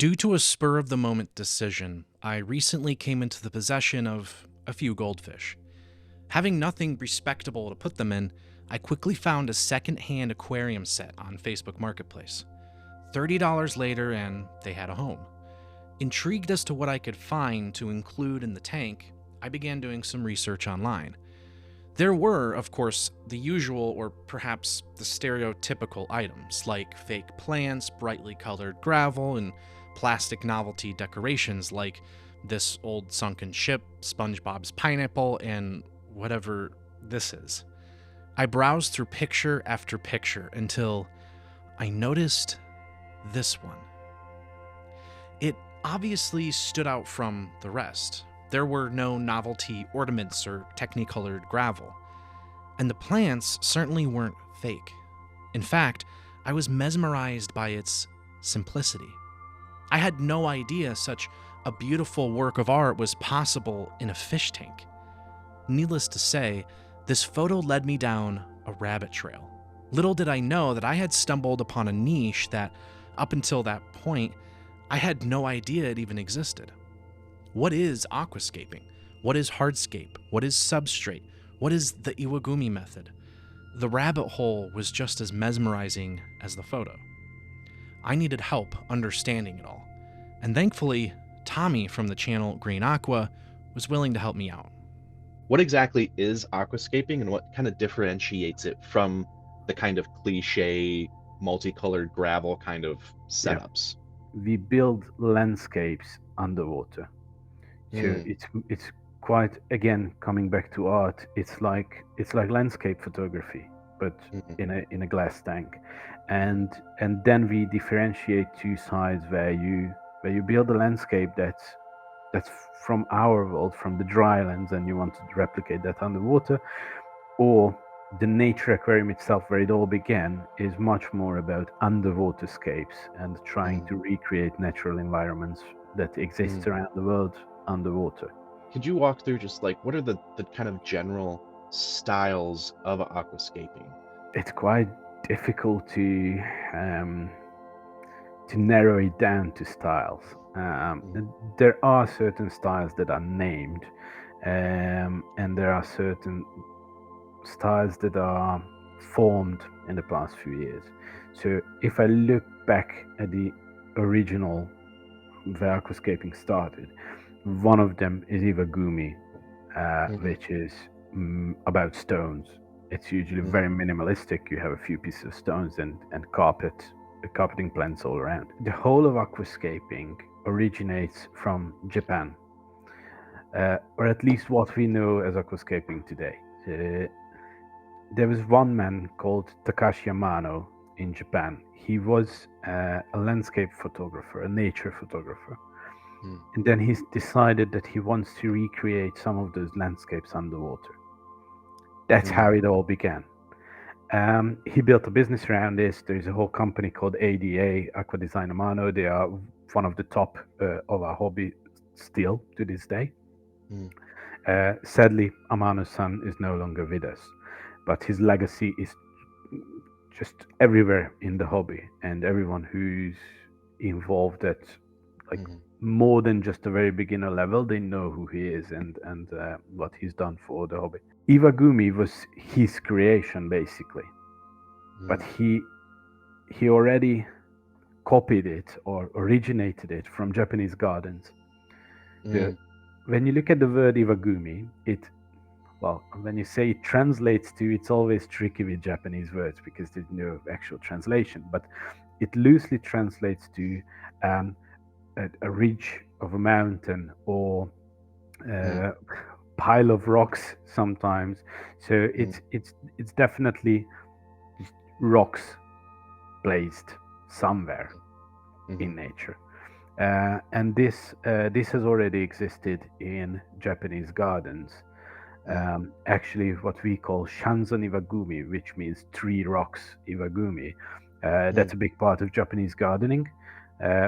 Due to a spur of the moment decision, I recently came into the possession of a few goldfish. Having nothing respectable to put them in, I quickly found a secondhand aquarium set on Facebook Marketplace. $30 later, and they had a home. Intrigued as to what I could find to include in the tank, I began doing some research online. There were, of course, the usual or perhaps the stereotypical items like fake plants, brightly colored gravel, and plastic novelty decorations like this old sunken ship, SpongeBob's pineapple, and whatever this is. I browsed through picture after picture until I noticed this one. It obviously stood out from the rest. There were no novelty ornaments or technicolored gravel. And the plants certainly weren't fake. In fact, I was mesmerized by its simplicity. I had no idea such a beautiful work of art was possible in a fish tank. Needless to say, this photo led me down a rabbit trail. Little did I know that I had stumbled upon a niche that, up until that point, I had no idea it even existed. What is aquascaping? What is hardscape? What is substrate? What is the Iwagumi method? The rabbit hole was just as mesmerizing as the photo. I needed help understanding it all, and thankfully, Tommy from the channel Green Aqua was willing to help me out. What exactly is aquascaping and what kind of differentiates it from the kind of cliche multicolored gravel kind of Yeah. setups? We build landscapes underwater. So Mm. it's quite, again, coming back to art, it's like landscape photography, but Mhm. in a glass tank. And then we differentiate two sides where you build a landscape that's from our world, from the dry lands, and you want to replicate that underwater, or the nature aquarium itself, where it all began, is much more about underwater scapes and trying to Mm. recreate natural environments that exist Mm. around the world underwater. Could you walk through just like what are the kind of general styles of aquascaping? It's quite difficult to narrow it down to styles. Mm. There are certain styles that are named, and there are certain styles that are formed in the past few years. So if I look back at the original where aquascaping started, one of them is Iwagumi, Mhm. which is about stones. It's usually Mm. very minimalistic. You have a few pieces of stones and carpeting plants all around. The whole of aquascaping originates from Japan, or at least what we know as aquascaping today. There was one man called Takashi Amano in Japan. He was a landscape photographer, a nature photographer. Mm. And then he decided that he wants to recreate some of those landscapes underwater. That's Mm. how it all began. He built a business around this. There's a whole company called ADA, Aqua Design Amano. They are one of the top of our hobby still to this day. Mm. Sadly, Amano's son is no longer with us, but his legacy is just everywhere in the hobby, and everyone who's involved at like Mhm. more than just a very beginner level, they know who he is and what he's done for the hobby. Iwagumi was his creation basically, but Mm. he already copied it or originated it from Japanese gardens. The, Mm. when you look at the word Iwagumi, well, when you say it translates to, it's always tricky with Japanese words because there's no actual translation, but it loosely translates to um, a ridge of a mountain or Mm. a pile of rocks sometimes. So Mm. it's definitely just rocks placed somewhere Mhm. in nature. And this has already existed in Japanese gardens. Mm. Actually, what we call Shanzan Iwagumi, which means three rocks Iwagumi. Mm. That's a big part of Japanese gardening,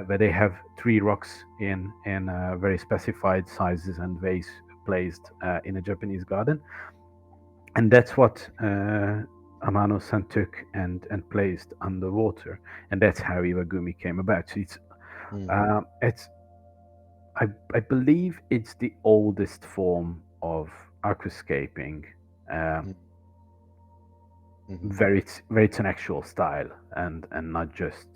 where they have three rocks in very specified sizes and ways placed in a Japanese garden, and that's what Amano-san took and placed underwater, and that's how Iwagumi came about. So it's Mm, It's I believe it's the oldest form of aquascaping. Um, mm, mhm, very it's an actual style, and not just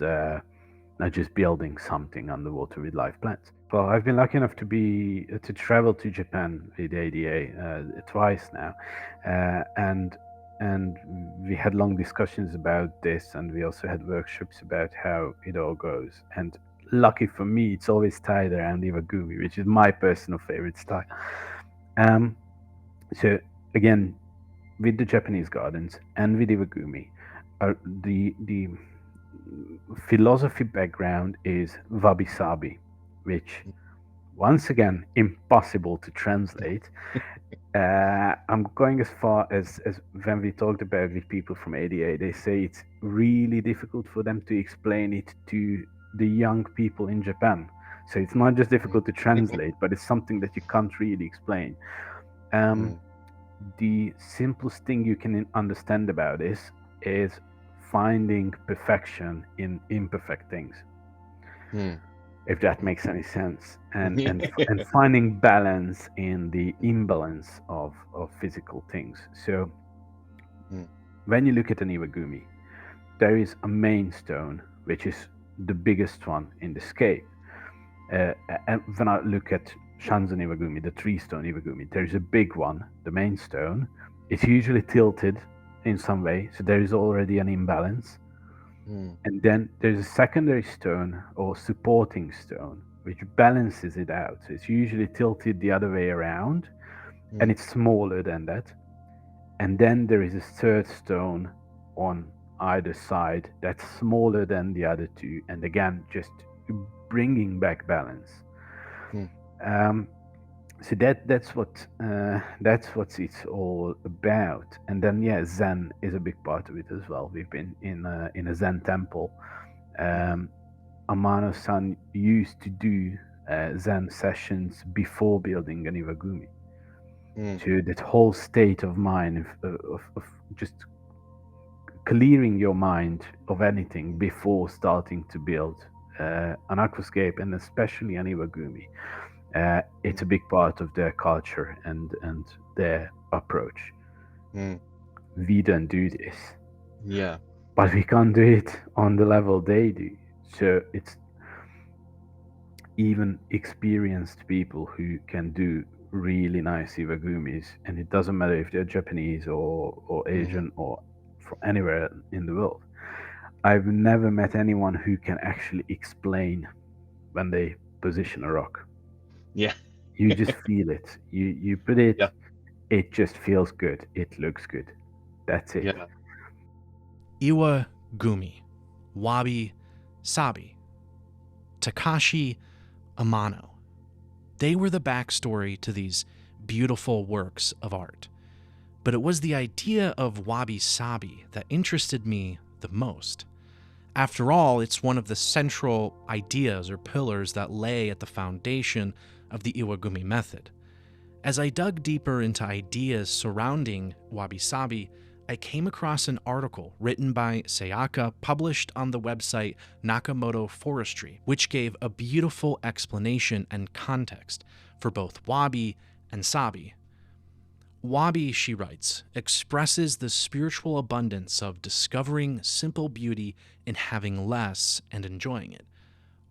building something underwater with live plants. Well, I've been lucky enough to travel to Japan with ADA twice now, and we had long discussions about this, and we also had workshops about how it all goes. And lucky for me, it's always tied around Iwagumi, which is my personal favorite style. Um, so again, with the Japanese gardens and with Iwagumi, the philosophy background is wabi-sabi, which once again impossible to translate. I'm going as far as when we talked about with people from ADA, they say it's really difficult for them to explain it to the young people in Japan. So it's not just mm, difficult to translate, but it's something that you can't really explain. Um, mm, the simplest thing you can understand about this is finding perfection in imperfect things, mm, if that mm. makes any sense, and finding balance in the imbalance of physical things. So Mm, when you look at an iwagumi, there is a main stone which is the biggest one in the scape. And when I look at Shanzen Iwagumi, the three stone Iwagumi, there's a big one, the main stone. It's usually tilted in some way, so there is already an imbalance. mm, And then there's a secondary stone or supporting stone, which balances it out. So it's usually tilted the other way around, and mm, it's smaller than that. And then there is a third stone on either side that's smaller than the other two, and again, just bringing back balance. mm, Um, so that's what it's all about. And then yeah, Zen is a big part of it as well. We've been in a Zen temple. Um, Amano-san used to do Zen sessions before building an Iwagumi. mm, To that whole state of mind of just clearing your mind of anything before starting to build an aquascape and especially an Iwagumi. It's a mm, big part of their culture and their approach. mm. We don't do this, Yeah. but we can't do it on the level they do. So it's even experienced people who can do really nice iwagumis, and it doesn't matter if they're Japanese or Mhm. Asian or from anywhere in the world. I've never met anyone who can actually explain when they position a rock. Yeah. You just feel it. You put Yeah. it, it just feels good. It looks good. That's it. Yeah. Iwagumi, wabi-sabi, Takashi Amano. They were the backstory to these beautiful works of art. But it was the idea of wabi-sabi that interested me the most. After all, it's one of the central ideas or pillars that lay at the foundation of the Iwagumi method. As I dug deeper into ideas surrounding wabi-sabi, I came across an article written by Sayaka published on the website Nakamoto Forestry, which gave a beautiful explanation and context for both wabi and sabi. Wabi, she writes, expresses the spiritual abundance of discovering simple beauty in having less and enjoying it.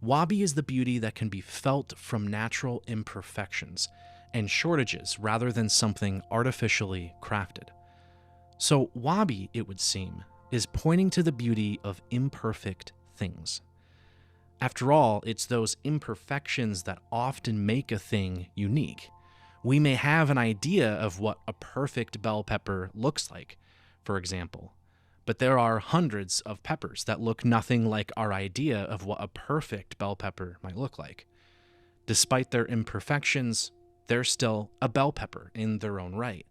Wabi is the beauty that can be felt from natural imperfections and shortages rather than something artificially crafted. So, wabi, it would seem, is pointing to the beauty of imperfect things. After all, it's those imperfections that often make a thing unique. We may have an idea of what a perfect bell pepper looks like, for example, but there are hundreds of peppers that look nothing like our idea of what a perfect bell pepper might look like. Despite their imperfections, they're still a bell pepper in their own right.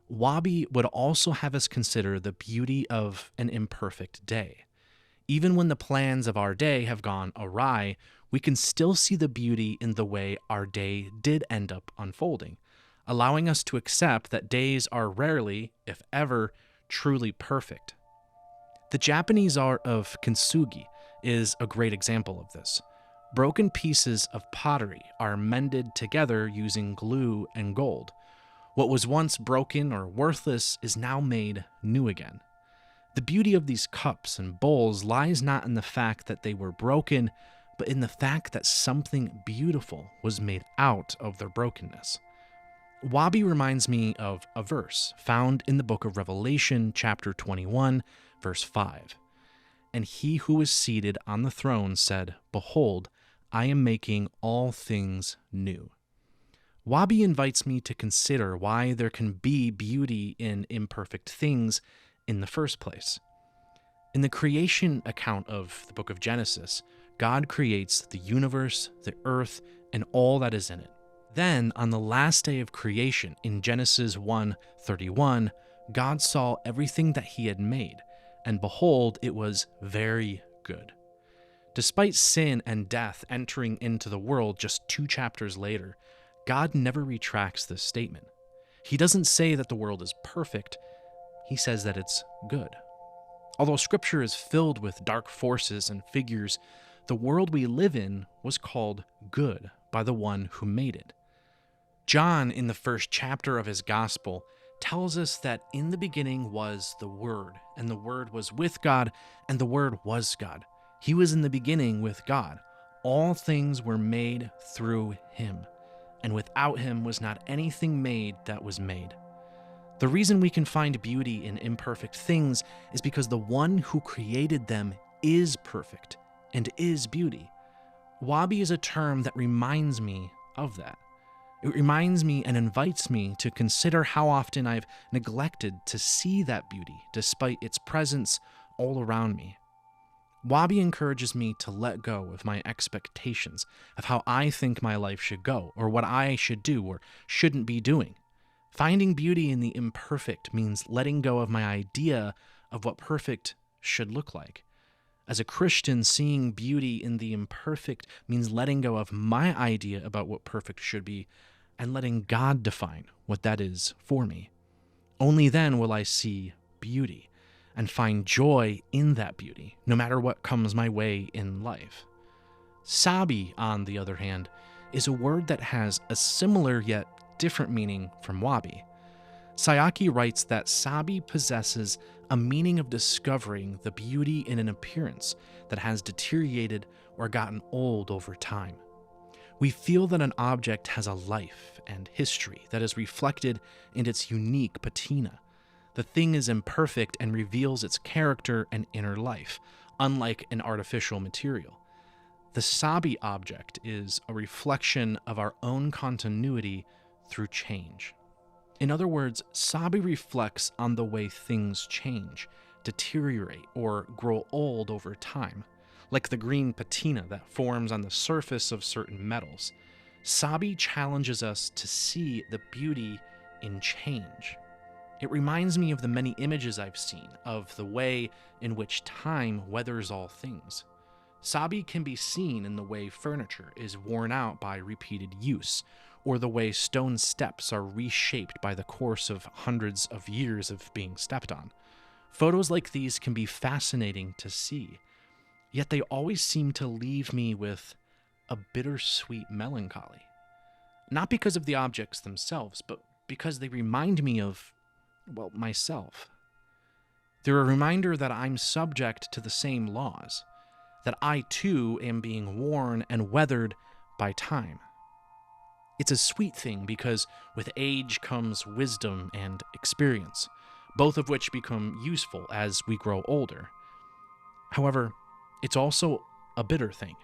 Wabi would also have us consider the beauty of an imperfect day. Even when the plans of our day have gone awry, we can still see the beauty in the way our day did end up unfolding, allowing us to accept that days are rarely, if ever, truly perfect. The Japanese art of kintsugi is a great example of this. Broken pieces of pottery are mended together using glue and gold. What was once broken or worthless is now made new again. The beauty of these cups and bowls lies not in the fact that they were broken, but in the fact that something beautiful was made out of their brokenness. Wabi reminds me of a verse found in the book of Revelation, chapter 21, verse 5. And he who was seated on the throne said, "Behold, I am making all things new." Wabi invites me to consider why there can be beauty in imperfect things in the first place. In the creation account of the book of Genesis, God creates the universe, the earth, and all that is in it. Then, on the last day of creation, in Genesis 1:31, God saw everything that he had made, and behold, it was very good. Despite sin and death entering into the world just 2 chapters later, God never retracts this statement. He doesn't say that the world is perfect, he says that it's good. Although Scripture is filled with dark forces and figures, the world we live in was called good by the one who made it. John, in the first chapter of his gospel, tells us that in the beginning was the Word, and the Word was with God, and the Word was God. He was in the beginning with God. All things were made through him, and without him was not anything made that was made. The reason we can find beauty in imperfect things is because the one who created them is perfect and is beauty. Wabi is a term that reminds me of that. It reminds me and invites me to consider how often I've neglected to see that beauty despite its presence all around me. Wabi encourages me to let go of my expectations of how I think my life should go or what I should do or shouldn't be doing. Finding beauty in the imperfect means letting go of my idea of what perfect should look like. As a Christian, seeing beauty in the imperfect means letting go of my idea about what perfect should be and letting God define what that is for me. Only then will I see beauty and find joy in that beauty, no matter what comes my way in life. Sabi, on the other hand, is a word that has a similar yet different meaning from wabi. Sayaki writes that sabi possesses a meaning of discovering the beauty in an appearance that has deteriorated or gotten old over time. We feel that an object has a life and history that is reflected in its unique patina. The thing is imperfect and reveals its character and inner life, unlike an artificial material. The sabi object is a reflection of our own continuity through change. In other words, sabi reflects on the way things change, deteriorate, or grow old over time, like the green patina that forms on the surface of certain metals. Sabi challenges us to see the beauty in change. It reminds me of the many images I've seen of the way in which time weathers all things. Sabi can be seen in the way furniture is worn out by repeated use, or the way stone steps are reshaped by the course of hundreds of years of being stepped on. Photos like these can be fascinating to see, yet they always seem to leave me with a bittersweet melancholy. Not because of the objects themselves, but because they remind me of, well, myself. They're a reminder that I'm subject to the same laws, that I too am being worn and weathered by time. It's a sweet thing because with age comes wisdom and experience, both of which become useful as we grow older. However, it's also a bitter thing.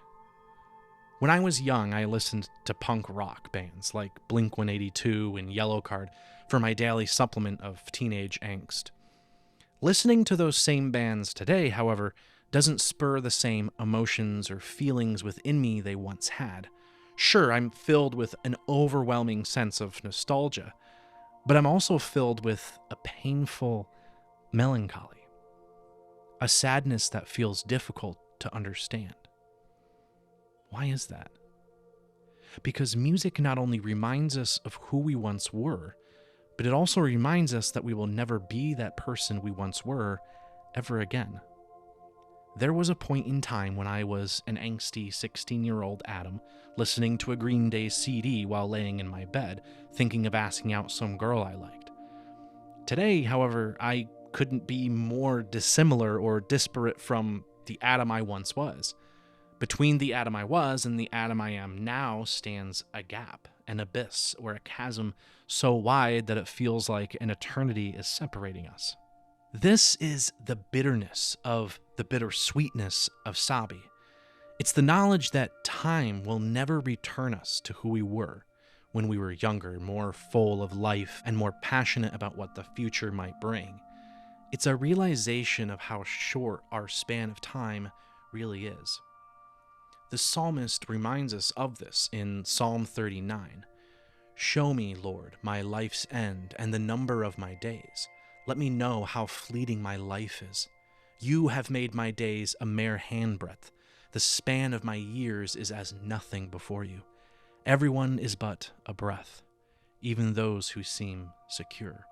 When I was young, I listened to punk rock bands like Blink-182 and Yellowcard for my daily supplement of teenage angst. Listening to those same bands today, however, doesn't spur the same emotions or feelings within me they once had. Sure, I'm filled with an overwhelming sense of nostalgia, but I'm also filled with a painful melancholy, a sadness that feels difficult to understand. Why is that? Because music not only reminds us of who we once were, but it also reminds us that we will never be that person we once were ever again. There was a point in time when I was an angsty 16-year-old Adam, listening to a Green Day CD while laying in my bed, thinking of asking out some girl I liked. Today, however, I couldn't be more dissimilar or disparate from the Adam I once was. Between the Adam I was and the Adam I am now stands a gap, an abyss, or a chasm so wide that it feels like an eternity is separating us. This is the bitterness of the bittersweetness of Sabi. It's the knowledge that time will never return us to who we were when we were younger, more full of life, and more passionate about what the future might bring. It's a realization of how short our span of time really is. The psalmist reminds us of this in Psalm 39. "Show me, Lord, my life's end and the number of my days. Let me know how fleeting my life is. You have made my days a mere handbreadth. The span of my years is as nothing before you. Everyone is but a breath, even those who seem secure."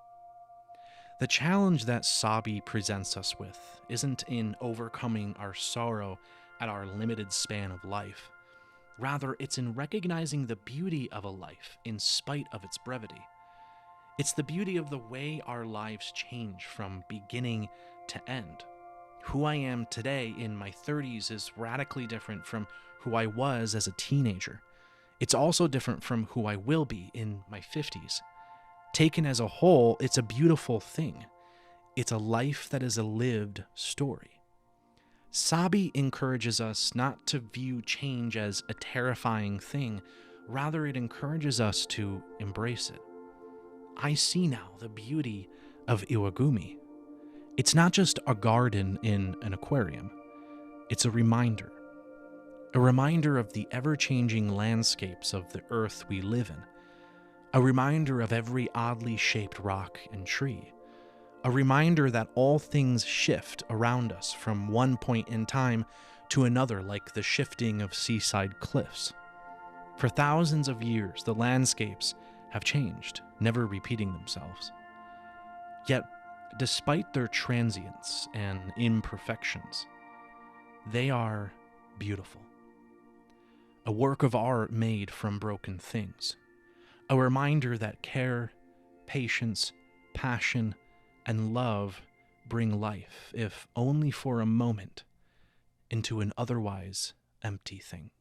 The challenge that Sabi presents us with isn't in overcoming our sorrow at our limited span of life. Rather, it's in recognizing the beauty of a life in spite of its brevity. It's the beauty of the way our lives change from beginning to end. Who I am today in my 30s is radically different from who I was as a teenager. It's also different from who I will be in my 50s. Taken as a whole, it's a beautiful thing. It's a life that is a lived story. Sabi encourages us not to view change as a terrifying thing, rather it encourages us to embrace it. I see now the beauty of Iwagumi. It's not just a garden in an aquarium. It's a reminder of the ever-changing landscapes of the earth we live in, a reminder of every oddly shaped rock and tree, a reminder that all things shift around us from one point in time to another, like the shifting of seaside cliffs. For thousands of years, the landscapes have changed, never repeating themselves. Yet, despite their transience and imperfections, they are beautiful. A work of art made from broken things. A reminder that care, patience, passion, and love bring life, if only for a moment, into an otherwise empty thing.